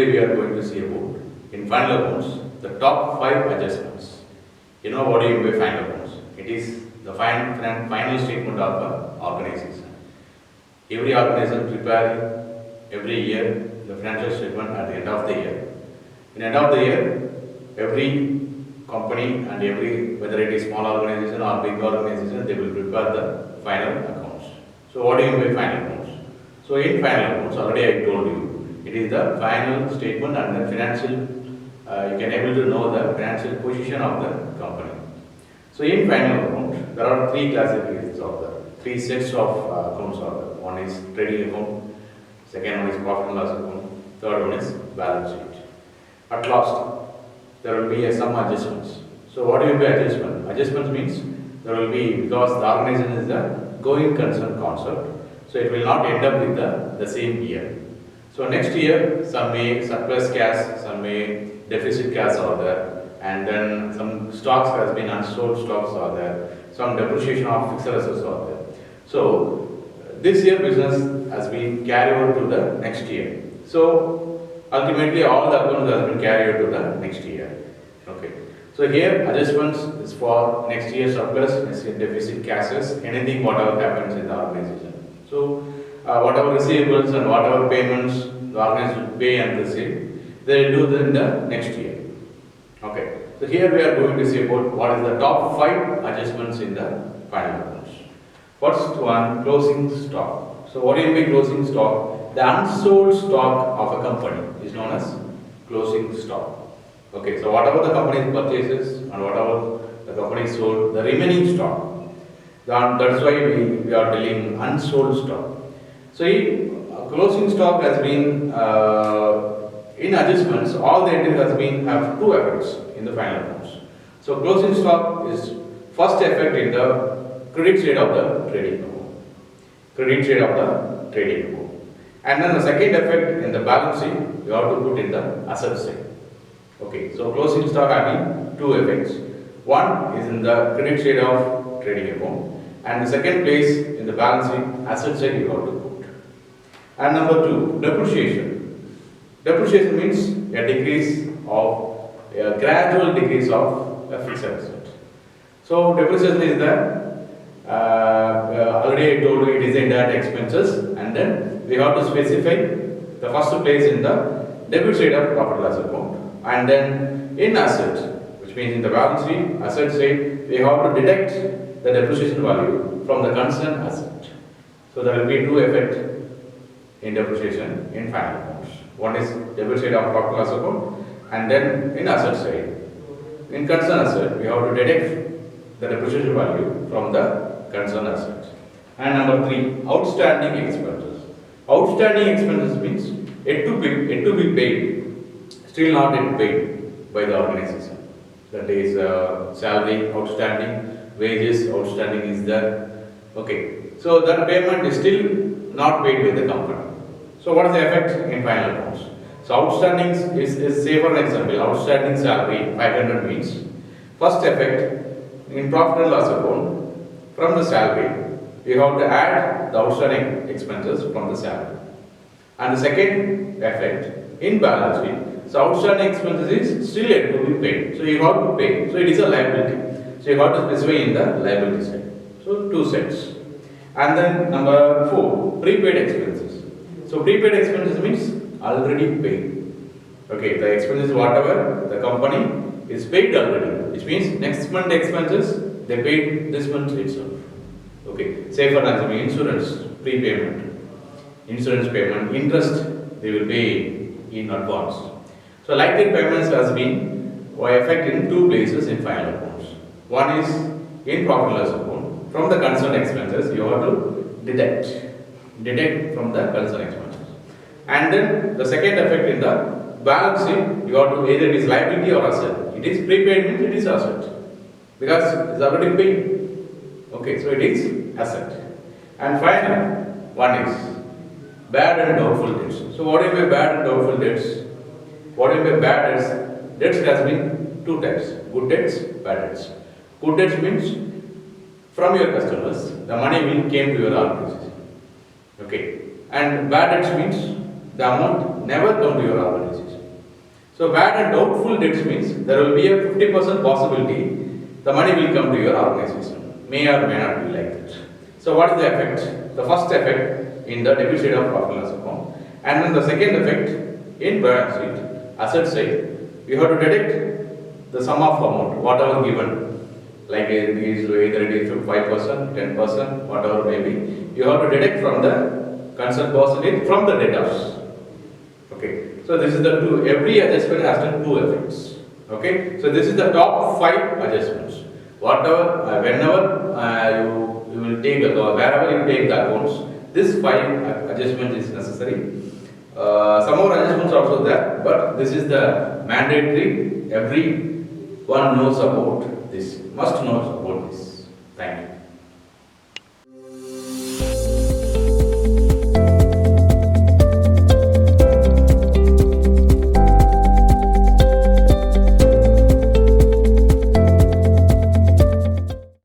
Today we are going to see about, in final accounts, the top 5 adjustments. You know what do you mean by final accounts? It is the final statement of an organization. Every organization prepare every year the financial statement at the end of the year. In end of the year, every company and every, whether it is small organization or big organization, they will prepare the final accounts. So what do you mean by final accounts? So in final accounts, already I told you, it is the final statement and the financial, you can able to know the financial position of the company. So in final account, there are 3 classifications of the 3 sets of accounts are there. One is trading account, second one is profit and loss account, third one is balance sheet. At last, there will be some adjustments. So what do you mean by adjustment? Adjustments means there will be, because the organization is a going concern concept, so it will not end up with the same year. So next year, some may surplus cash, some may deficit cash are there, and then some stocks has been unsold stocks are there, some depreciation of fixed assets are there. So this year business has been carried over to the next year. So ultimately all the accounts has been carried over to the next year. Okay. So here adjustments is for next year surplus, next year deficit cashes, anything whatever happens in the organization. So whatever receivables and whatever payments the organization will pay and receive, they will do them in the next year. Okay. So here we are going to see about what is the top 5 adjustments in the final accounts. First one, closing stock. So what do you mean by closing stock? The unsold stock of a company is known as closing stock. Okay, so whatever the company purchases and whatever the company sold, the remaining stock, that's why we are dealing unsold stock. So closing stock has been in adjustments, all the entries has been have 2 effects in the final accounts. So closing stock is first effect in the credit side of the trading account. Credit side of the trading account. And then the second effect in the balance sheet, you have to put in the asset side. Okay, so closing stock having 2 effects. One is in the credit side of trading account, and the second place in the balance sheet, asset side you have to put. And number 2, depreciation. Depreciation means a decrease of, a gradual decrease of a fixed asset. So depreciation is the, already I told you it is indirect expenses, and then we have to specify the first place in the debit side of profit loss account, and then in asset, which means in the balance sheet, asset side, we have to deduct the depreciation value from the concerned asset. So there will be 2 effects in depreciation in final accounts. One is debit side of profit loss account, and then in asset side, in concerned asset, we have to deduct the depreciation value from the concerned asset. And number 3, outstanding expenses. Outstanding expenses means yet to be paid, still not yet paid by the organization. That is salary outstanding, wages outstanding is there. Okay, so that payment is still not paid by the company. So what is the effect in final accounts? So outstanding is say for example, outstanding salary 500 means first effect in profit and loss account from the salary, we have to add the outstanding expenses from the salary. And the second effect in balance sheet, so outstanding expenses is still yet to be paid. So you have to pay. So it is a liability. So you have to specify in the liability side. So 2 sets. And then number 4, prepaid expenses. So prepaid expenses means already paid. Okay, the expenses whatever the company is paid already, which means next month expenses they paid this month itself. Okay, say for example insurance prepayment, insurance payment, interest they will pay in advance. So like that payments has been effect in 2 places in final accounts. One is in profit loss account, from the concerned expenses you have to deduct from the concerned expenses. And then the second effect in the balance sheet, you have to either it is liability or asset. It is prepaid means it is asset because it is already paid. Okay, so it is asset. And finally, one is bad and doubtful debts. So what do you mean by bad and doubtful debts? What do you mean by bad debts? Debts has been 2 types, good debts, bad debts. Good debts means from your customers, the money will came to your organization. Okay. And bad debts means the amount never come to your organization. So bad and doubtful debts means there will be a 50% possibility the money will come to your organization. May or may not be like that. So what is the effect? The first effect in the debit side of profit and loss account, and then the second effect in balance sheet, asset side, you have to deduct the sum of amount, whatever given. Like either it is 5%, 10%, whatever may be. You have to deduct from the concerned percentage from the debtors. Okay. So this is the two. Every adjustment has the two effects. Okay. So this is the top 5 adjustments. Whatever, whenever you will take wherever you take the accounts, this 5 adjustment is necessary. Some more adjustments are also there, but this is the mandatory. Everyone knows about this. Must know about this. Thank you.